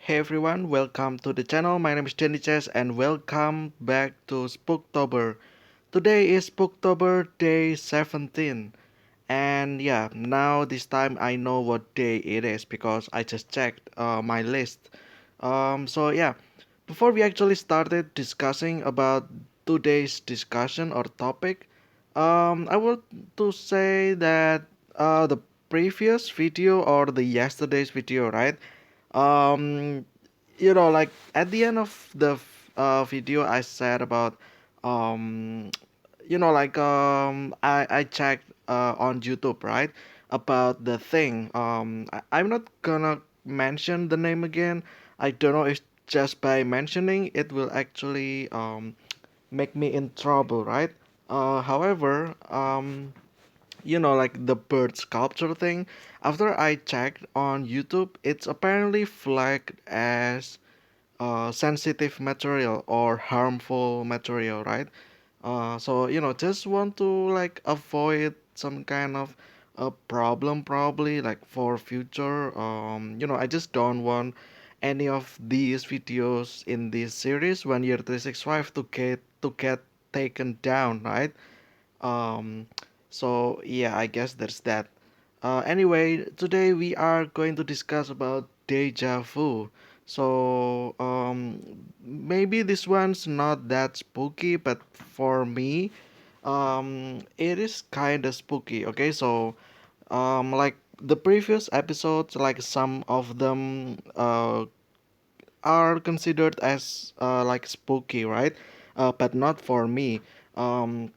Hey everyone, welcome to the channel. My name is Jenny Chess and welcome back to Spooktober. Today is Spooktober day 17. And yeah, now this time I know what day it is because I just checked my list. So before we actually started discussing about today's discussion or topic, I want to say that the previous video or the yesterday's video, right? um like at the end of the video I said about um I checked on YouTube, right, about the thing. I'm not gonna mention the name again. I don't know if just by mentioning it will actually make me in trouble, right? However, like the bird sculpture thing, after I checked on YouTube, it's apparently flagged as sensitive material or harmful material, right? So just want to like avoid some kind of a problem probably like for future. I just don't want any of these videos in this series 1 year 365 to get taken down, right? um so yeah, I guess there's that. Anyway, today we are going to discuss about deja vu. So maybe this one's not that spooky, but for me, it is kind of spooky. Okay, so like the previous episodes, like some of them are considered as like spooky, right? But not for me. Um,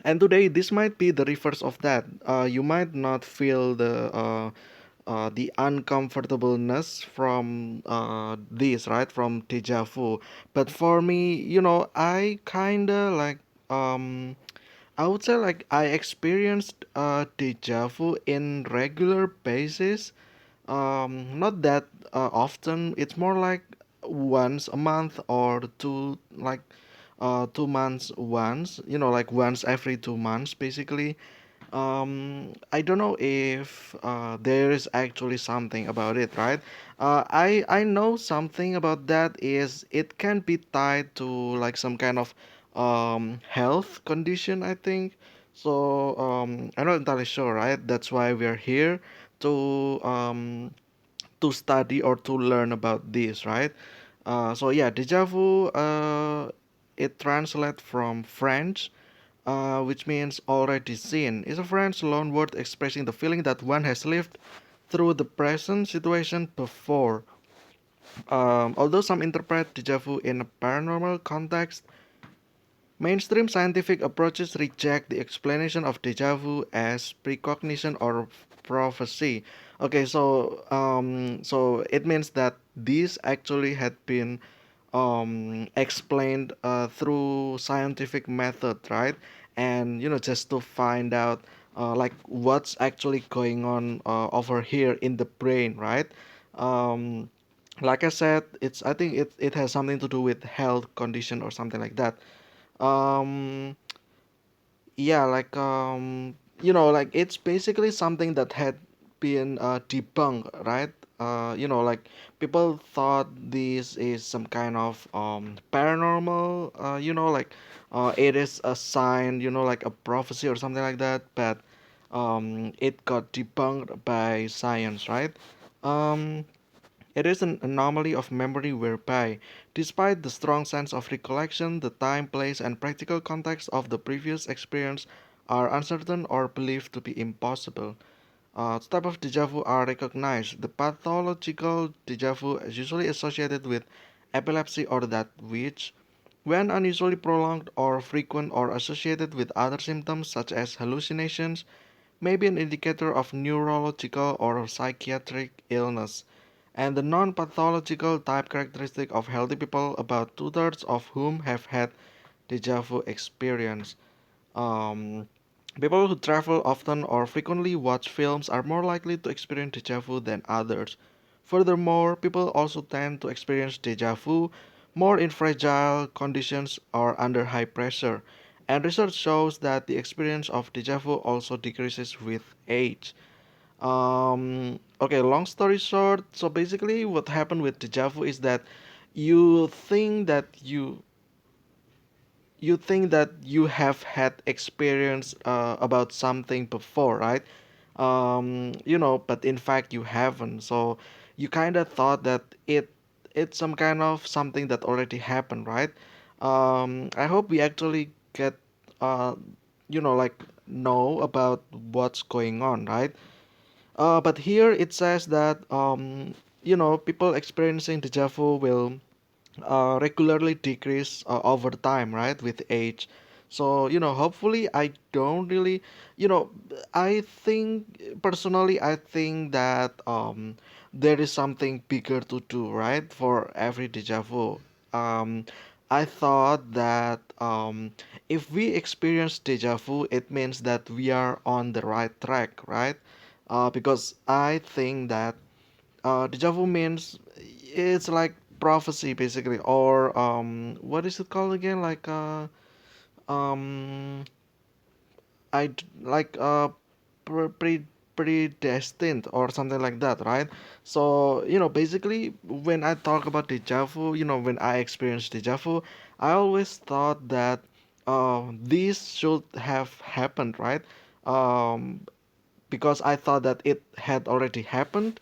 and today this might be the reverse of that. You might not feel the uncomfortableness from this, right? From deja vu. But for me, I kinda like I would say like I experienced deja vu in regular basis. Not that often. It's more like once a month or two, like 2 months once. Like once every 2 months, basically. I don't know if there is actually something about it, right? I know something about that is it can be tied to like some kind of health condition, I think. So I'm not entirely sure, right? That's why we're here to study or to learn about this, right? So yeah, deja vu. It translates from French, which means already seen. It's a French loan word expressing the feeling that one has lived through the present situation before. Although some interpret deja vu in a paranormal context, mainstream scientific approaches reject the explanation of deja vu as precognition or prophecy. Okay, so it means that this actually had been explained through scientific method, right? And just to find out like what's actually going on over here in the brain, right? Um, like I said, I think it has something to do with health condition or something like that. um yeah, like like it's basically something that had been debunked, right? Like people thought this is some kind of paranormal, like it is a sign, like a prophecy or something like that, but it got debunked by science, right? um it is an anomaly of memory whereby, despite the strong sense of recollection, the time, place, and practical context of the previous experience are uncertain or believed to be impossible. Two types of deja vu are recognized. The pathological deja vu is usually associated with epilepsy or that which, when unusually prolonged or frequent or associated with other symptoms such as hallucinations, may be an indicator of neurological or psychiatric illness. And the non pathological type characteristic of healthy people, about two-thirds of whom have had deja vu experience. Um, People who travel often or frequently watch films are more likely to experience deja vu than others. Furthermore, people also tend to experience deja vu more in fragile conditions or under high pressure. And research shows that the experience of deja vu also decreases with age. Okay, long story short, so basically what happened with deja vu is that you think that you think that you have had experience about something before, right? But in fact you haven't. So you kind of thought that it's some kind of something that already happened, right? I hope we actually get uh, like know about what's going on, right? But here it says that people experiencing deja vu will regularly decrease over time, right, with age. So hopefully I don't really, you know, I think personally I think that there is something bigger to do, right, for every deja vu. Um, I thought that if we experience deja vu, it means that we are on the right track, right? Because I think that deja vu means it's like prophecy basically, or what is it called again? Like um, like pre predestined or something like that, right? So basically, when I talk about deja vu, when I experience deja vu, I always thought that this should have happened, right? Um, because I thought that it had already happened,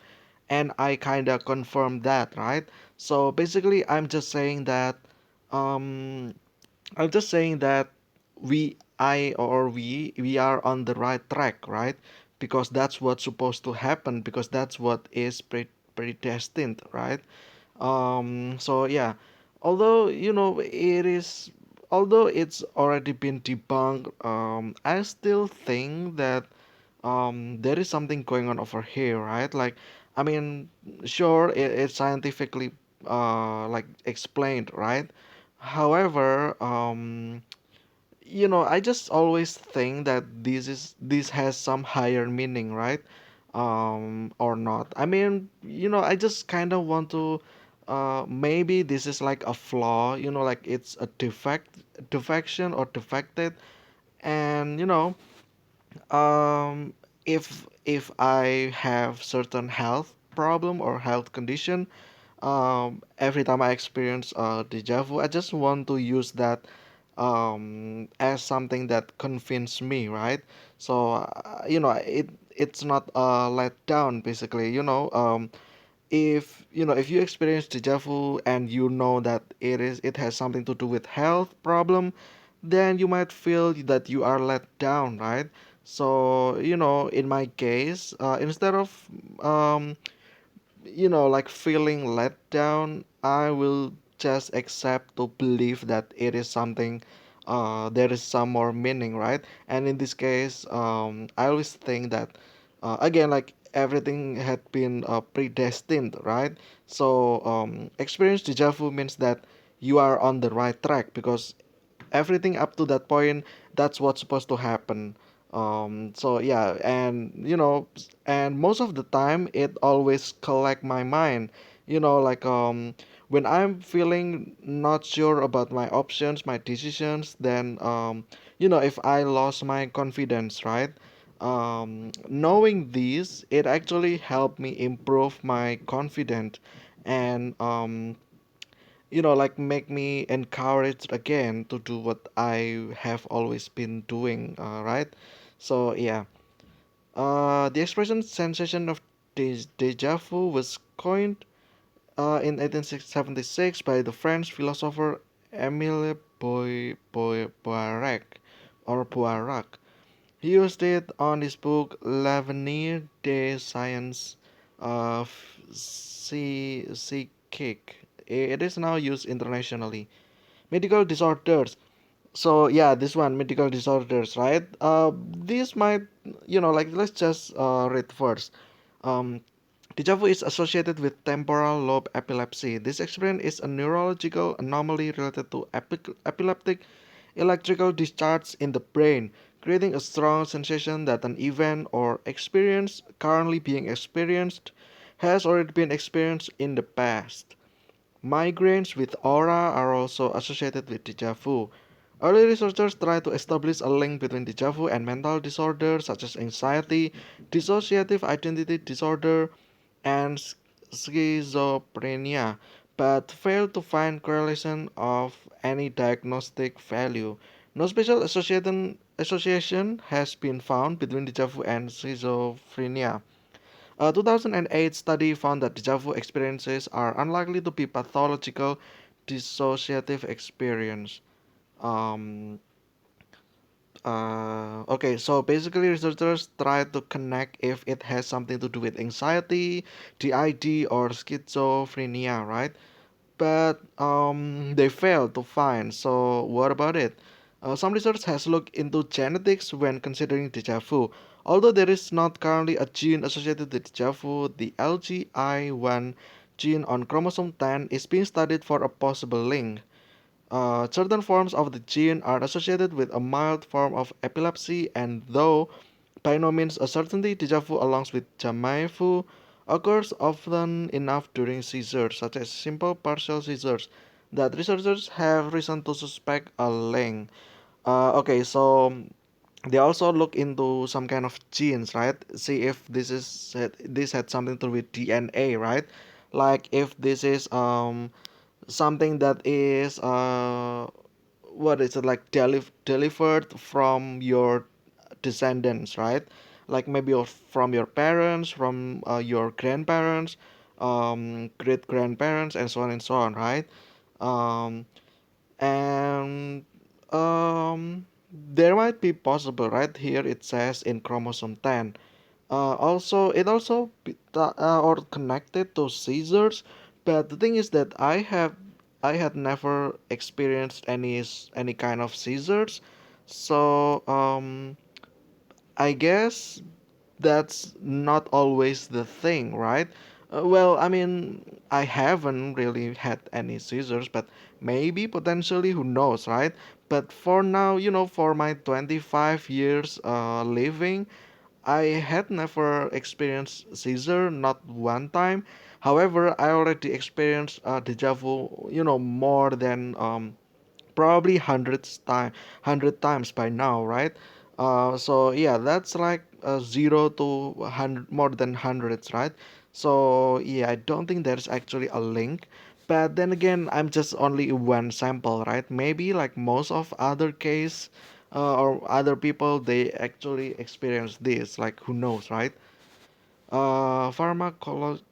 and I kind of confirmed that, right? So basically, um, I'm just saying that we are on the right track, right? Because that's what's supposed to happen, because that's what is predestined, right? So yeah, although although it's already been debunked, I still think that there is something going on over here, right? Like, I mean, sure, it's scientifically like explained, right? However, I just always think that this has some higher meaning, right? Or not. I mean, I just kind of want to maybe this is like a flaw, like it's a defection or defected, and um, if I have certain health problem or health condition, every time I experience deja vu, I just want to use that as something that convince me, right? So it's not let down basically. If you experience deja vu and you know that it has something to do with health problem, then you might feel that you are let down, right? So in my case, instead of um, like feeling let down, I will just accept to believe that it is something, there is some more meaning, right? And in this case, I always think that, again, like everything had been predestined, right? So, experience deja vu means that you are on the right track because everything up to that point, that's what's supposed to happen. So yeah, and and most of the time it always collect my mind, like when I'm feeling not sure about my options, my decisions, then if I lost my confidence, right? Knowing this, it actually helped me improve my confidence, and like make me encouraged again to do what I have always been doing, right? So yeah, the expression sensation of deja vu was coined in 1876 by the French philosopher Émile Boirac or Boirac. He used it on his book L'avenir des sciences psychiques. It is now used internationally. Medical disorders. So yeah, this one, medical disorders, right? This might, like let's just read first. Um, Deja vu is associated with temporal lobe epilepsy. This experience is a neurological anomaly related to epileptic electrical discharge in the brain, creating a strong sensation that an event or experience currently being experienced has already been experienced in the past. Migraines with aura are also associated with deja vu. Early researchers tried to establish a link between deja vu and mental disorders such as anxiety, dissociative identity disorder, and schizophrenia, but failed to find correlation of any diagnostic value. No special association has been found between deja vu and schizophrenia. A 2008 study found that deja vu experiences are unlikely to be pathological dissociative experience. Um, okay, so basically, researchers try to connect if it has something to do with anxiety, DID, or schizophrenia, right? But they failed to find. So what about it? Some research has looked into genetics when considering deja vu. Although there is not currently a gene associated with deja vu, the LGI1 gene on chromosome 10 is being studied for a possible link. Certain forms of the gene are associated with a mild form of epilepsy, and though by no means a certainty, deja vu along with jamais vu occurs often enough during seizures, such as simple partial seizures, that researchers have reason to suspect a link. Okay, so they also look into some kind of genes, right? See if this had something to do with DNA, right? Like if this is something that is what is it like delivered from your descendants, right? Like maybe from your parents, from your grandparents, great grandparents, and so on and so on, right? um, and there might be possible, right? Here it says in chromosome 10. Also, it also or connected to seizures, but the thing is that I had never experienced any kind of seizures, so I guess that's not always the thing, right? Well, I mean, I haven't really had any seizures, but maybe potentially, who knows, right? But for now, for my 25 years living, I had never experienced seizure, not one time. However, I already experienced deja vu, more than probably hundred times by now, right? So yeah, that's like 0 to 100, more than hundreds, right? So yeah, I don't think there's actually a link. But then again, I'm just only one sample, right? Maybe like most of other case or other people, they actually experience this. Like who knows, right? Pharmacology,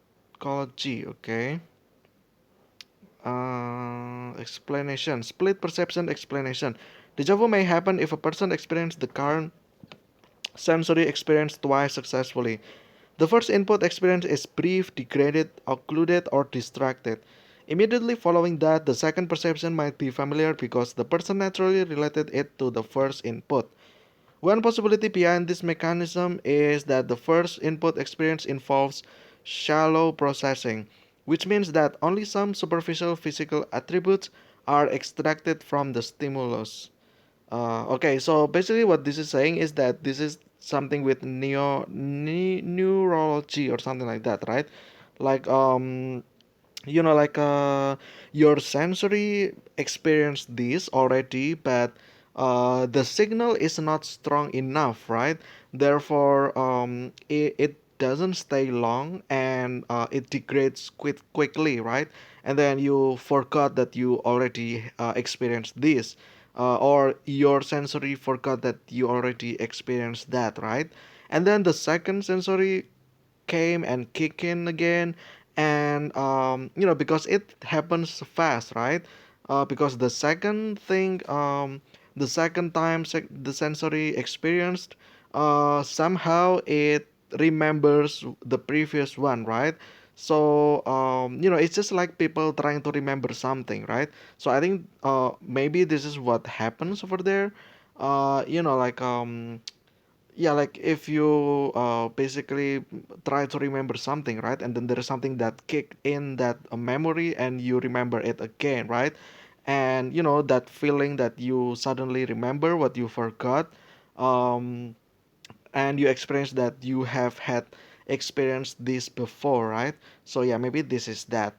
okay. Explanation, split perception explanation. Deja vu may happen if a person experiences the current sensory experience twice successfully. The first input experience is brief, degraded, occluded, or distracted. Immediately following that, the second perception might be familiar because the person naturally related it to the first input. One possibility behind this mechanism is that the first input experience involves shallow processing, which means that only some superficial physical attributes are extracted from the stimulus. Okay, so basically what this is saying is that this is something with neurology or something like that, right? Like like your sensory experience this already, but the signal is not strong enough, right? Therefore it doesn't stay long, and it degrades quickly, right? And then you forgot that you already experienced this, or your sensory forgot that you already experienced that, right? And then the second sensory came and kick in again, and because it happens fast, right? Because the second time the sensory experienced, somehow it remembers the previous one, right? So it's just like people trying to remember something, right? So I think maybe this is what happens over there. Like yeah, like if you basically try to remember something, right? And then there is something that kicked in that memory, and you remember it again, right? And that feeling that you suddenly remember what you forgot, um and you experience that you have had experienced this before, right? So yeah, maybe this is that.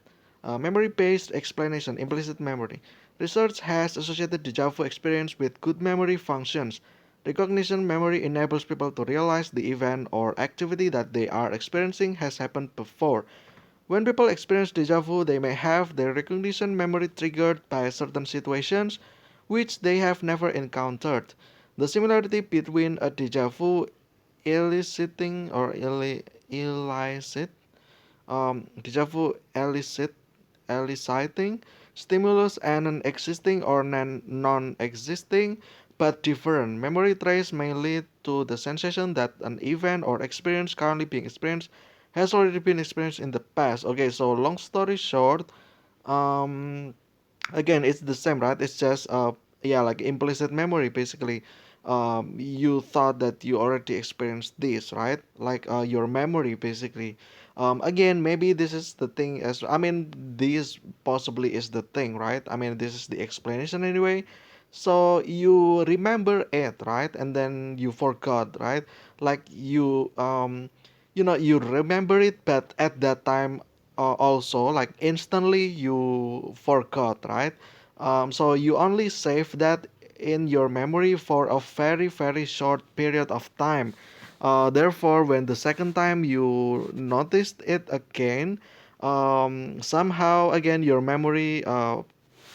Memory-based explanation, implicit memory. Research has associated deja vu experience with good memory functions. Recognition memory enables people to realize the event or activity that they are experiencing has happened before. When people experience deja vu, they may have their recognition memory triggered by certain situations which they have never encountered. The similarity between a deja vu eliciting or elicit deja vu eliciting stimulus and an existing or non-existing but different memory trace may lead to the sensation that an event or experience currently being experienced has already been experienced in the past. Okay, so long story short, um, again it's the same, right? It's just yeah, like implicit memory basically. You thought that you already experienced this, right? Like your memory basically. Again, maybe this is the thing, as I mean this possibly is the thing, right? I mean this is the explanation anyway. So you remember it, right? And then you forgot, right? Like you remember it, but at that time also like instantly you forgot, right? So you only save that in your memory for a very very short period of time. Therefore when the second time you noticed it again, somehow again your memory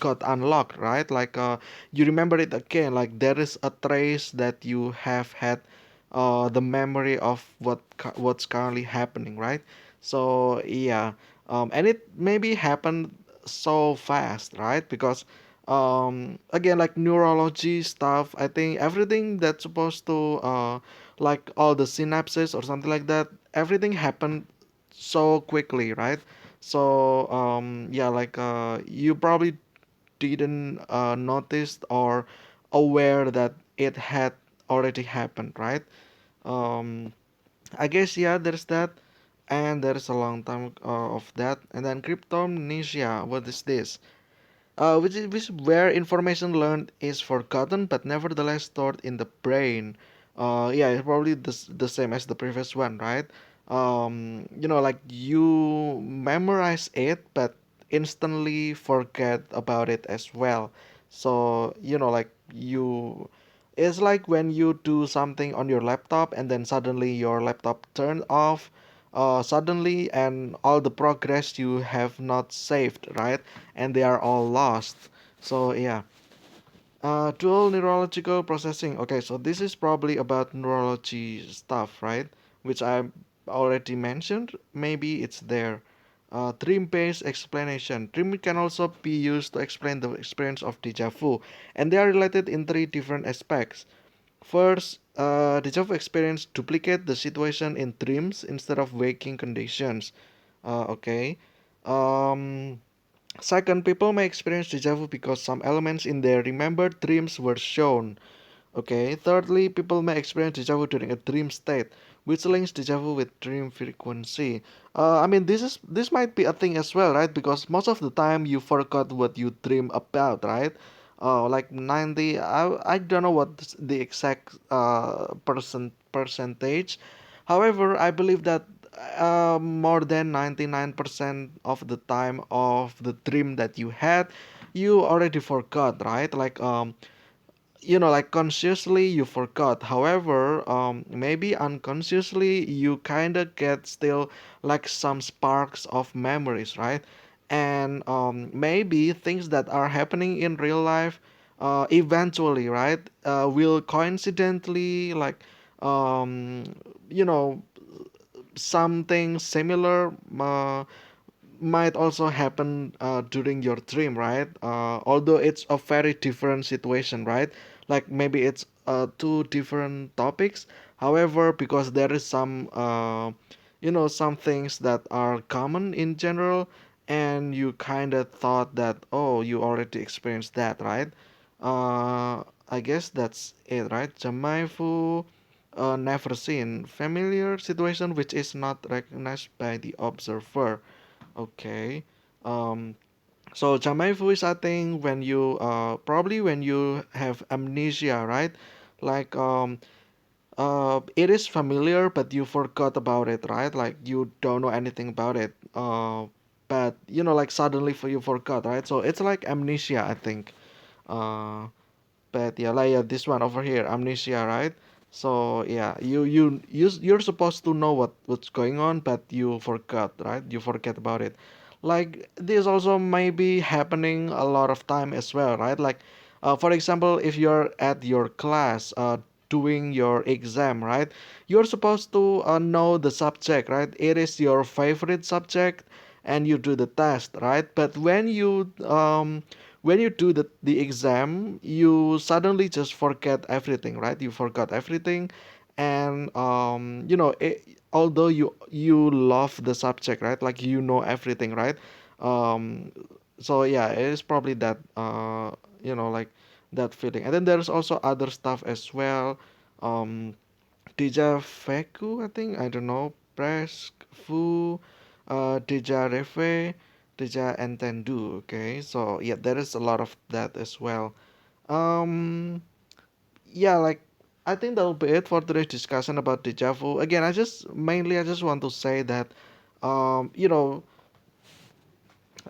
got unlocked, right? Like you remember it again, like there is a trace that you have had the memory of what's currently happening, right? So yeah, and it maybe happened so fast, right? Because again, like neurology stuff, I think everything that's supposed to like all the synapses or something like that, everything happened so quickly, right? So yeah, like you probably didn't notice or aware that it had already happened, right? um I guess yeah, there's that, and there's a long time of that, and then cryptomnesia. What is this? Which where information learned is forgotten but nevertheless stored in the brain. Yeah, it's probably the same as the previous one, right? Like you memorize it but instantly forget about it as well. So, like it's like when you do something on your laptop and then suddenly your laptop turned off suddenly, and all the progress you have not saved, right? And they are all lost. So yeah, dual neurological processing. Okay, so this is probably about neurology stuff, right? Which I already mentioned. Maybe it's there. Dream-based explanation. Dream can also be used to explain the experience of deja vu, and they are related in three different aspects. First, deja vu experience duplicate the situation in dreams instead of waking conditions. Okay. Um, Second, people may experience deja vu because some elements in their remembered dreams were shown. Okay. Thirdly, people may experience deja vu during a dream state, which links deja vu with dream frequency. I mean, this might be a thing as well, right? Because most of the time you forgot what you dream about, right? Like 90. I don't know what the exact percentage. However, I believe that more than 99% of the time of the dream that you had, you already forgot, right? Like like consciously you forgot. However, maybe unconsciously you kind of get still like some sparks of memories, right? And maybe things that are happening in real life eventually, right, will coincidentally like um, you know something similar might also happen during your dream, right? Although it's a very different situation, right? Like maybe it's two different topics. However, because there is some things that are common in general, and you kind of thought that, oh, you already experienced that, right? I guess that's it, right? Jamaifu, never seen. Familiar situation which is not recognized by the observer. Okay. Um, so Jamaifu is, I think, when you probably when you have amnesia, right? Like it is familiar but you forgot about it, right? Like you don't know anything about it. but like suddenly for you forgot, right? So it's like amnesia, I think. uh but yeah, like, yeah, this one over here, amnesia, right? So yeah, you're supposed to know what's going on, but you forgot, right? You forget about it. Like this also may be happening a lot of time as well, right? Like, for example, if you're at your class, doing your exam, right? You're supposed to know the subject, right? It is your favorite subject, and you do the test, right? But when you do the exam, you suddenly just forget everything, right? You forgot everything. And although you love the subject, right? Like you know everything, right? um so yeah, it is probably that, like that feeling. And then there's also other stuff as well. um Deja Feku, I think. I don't know. Presque Fu, Deja Refe, Deja Entendu. Okay, so yeah, there is a lot of that as well. Um, yeah, like I think that'll be it for today's discussion about deja vu. Again, I just want to say that, um, you know,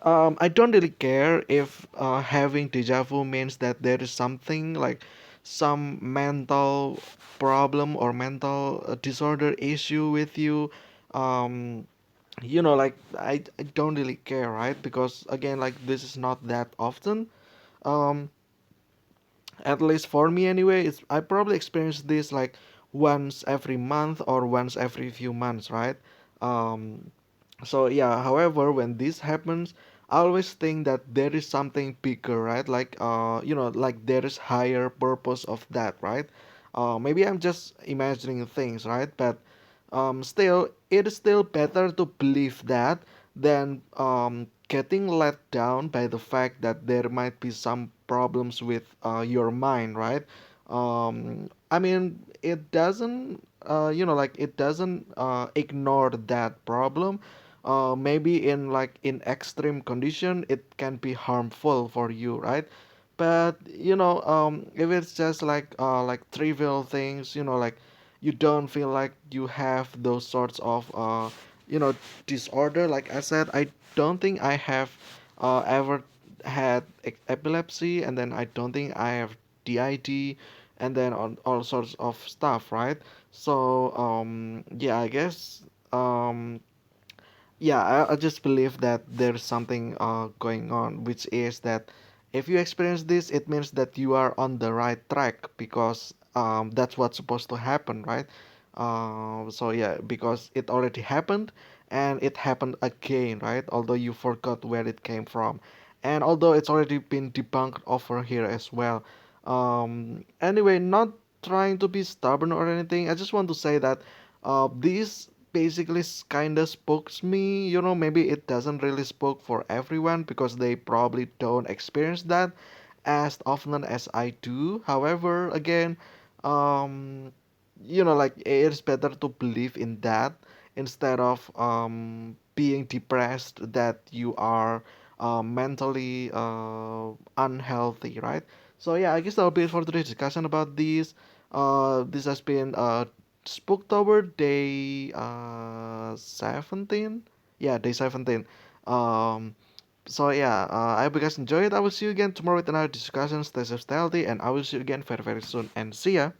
I don't really care if having deja vu means that there is something like some mental problem or mental disorder issue with you. Um, like I don't really care, right? Because again, like this is not that often. Um, at least for me anyway, it's I probably experience this like once every month or once every few months, right? um so yeah, however, when this happens, I always think that there is something bigger, right? Like, like there is higher purpose of that, right? Maybe I'm just imagining things, right? But still, it is still better to believe that than getting let down by the fact that there might be some problems with your mind, right? I mean, it doesn't, like it doesn't ignore that problem. Maybe in like in extreme condition, it can be harmful for you, right? But if it's just like trivial things, like you don't feel like you have those sorts of you know disorder. Like I said, I don't think I have ever had epilepsy, and then I don't think I have DID, and then on all sorts of stuff, right? So yeah, I guess yeah, I just believe that there's something going on, which is that if you experience this, it means that you are on the right track, because that's what's supposed to happen, right? So yeah, because it already happened, and it happened again, right? Although you forgot where it came from, and although it's already been debunked over here as well. Anyway, not trying to be stubborn or anything. I just want to say that this basically kind of spokes me. Maybe it doesn't really spoke for everyone, because they probably don't experience that as often as I do. However, again, um like it's better to believe in that instead of being depressed that you are mentally unhealthy, right? So yeah, I guess that'll be it for today's discussion about this. This has been Spooktober day 17. Yeah, day 17. Um, so yeah, I hope you guys enjoy it. I will see you again tomorrow with another discussion. Stay safe, stay healthy, and I will see you again very very soon. And see ya.